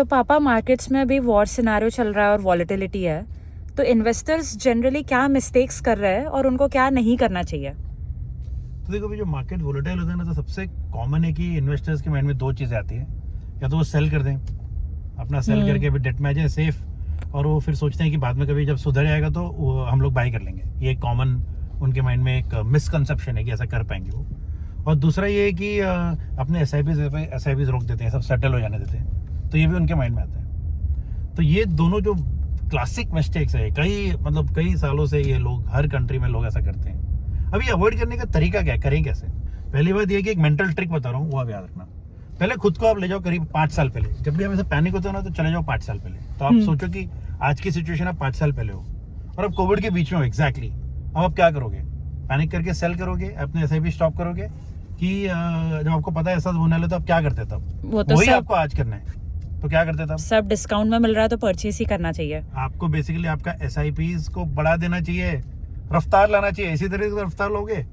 तो पापा मार्केट्स में अभी वॉर सिनारियो चल रहा है और वॉलेटिलिटी है, तो इन्वेस्टर्स जनरली क्या मिस्टेक्स कर रहे हैं और उनको क्या नहीं करना चाहिए? तो देखो, अभी जो मार्केट वोलेटाइल होता है ना, तो सबसे कॉमन है कि इन्वेस्टर्स के माइंड में दो चीज़ें आती है। या तो वो सेल कर दें, अपना सेल करके अभी डेट में आ जाए सेफ, और वो फिर सोचते हैं कि बाद में कभी जब सुधर जाएगा तो हम लोग बाई कर लेंगे। ये कॉमन उनके माइंड में एक मिसकंसेप्शन है कि ऐसा कर पाएंगे वो। और दूसरा ये है कि अपने एस आई पीज रोक देते हैं, सब सेटल हो जाने देते हैं, तो ये भी उनके माइंड में आता है। तो ये दोनों जो क्लासिक मिस्टेक्स है, कई सालों से ये लोग हर कंट्री में लोग ऐसा करते हैं। अभी अवॉइड करने का तरीका क्या है, करें कैसे? पहली बात ये कि एक मेंटल ट्रिक बता रहा हूँ, वो आप याद रखना। पहले खुद को आप ले जाओ करीब 5 साल पहले। जब भी हमें ऐसा पैनिक होता है ना, तो चले जाओ 5 साल पहले। तो आप सोचो कि आज की सिचुएशन आप 5 साल पहले हो और अब कोविड के बीच में हो एग्जैक्टली। अब आप क्या करोगे? पैनिक करके सेल करोगे, अपने एसआईपी स्टॉप करोगे, कि जब आपको पता है ऐसा होने वाला, तो आप क्या करते तब? वो तो वही सब आपको आज करना है, तो क्या करते तब? सब डिस्काउंट में मिल रहा है तो परचेज ही करना चाहिए। आपको बेसिकली आपका एसआईपीज को बढ़ा देना चाहिए, रफ्तार लाना चाहिए। इसी तरह से रफ्तार लोगे,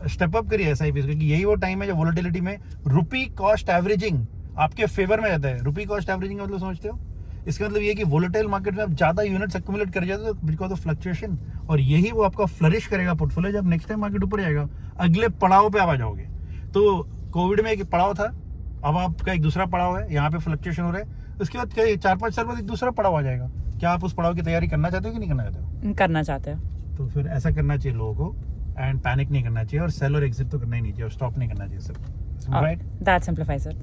स्टेप अप करिए एसआईपीज, क्योंकि यही वो टाइम है जब वोलेटिलिटी में रुपी कॉस्ट एवरेजिंग आपके फेवर में जाता है। रुपी कॉस्ट एवरेजिंग का मतलब समझते हो? इसका मतलब ये कि वोलेटाइल मार्केट में आप ज्यादा यूनिट्स एक्यूमुलेट कर जाते हो बिकॉज ऑफ फ्लक्चुएशन, और यही वो आपका फ्लरिश करेगा पोर्टफोलियो। जब नेक्स्ट टाइम मार्केट ऊपर जाएगा, अगले पड़ाव पे आप आ जाओगे। तो कोविड में एक पड़ाव था, अब आपका एक दूसरा पड़ाव है, यहाँ पे फ्लक्चुएशन हो रहा है। उसके बाद क्या 4-5 साल बाद एक दूसरा पड़ाव आ जाएगा। क्या आप उस पड़ाव की तैयारी करना चाहते हो कि नहीं करना चाहते हो? करना चाहते हैं। तो फिर ऐसा करना चाहिए लोगों को, एंड पैनिक नहीं करना चाहिए, और सेल और एग्जिट तो करना ही नहीं चाहिए, और स्टॉप नहीं करना चाहिए सब, राइट? That simplifies it.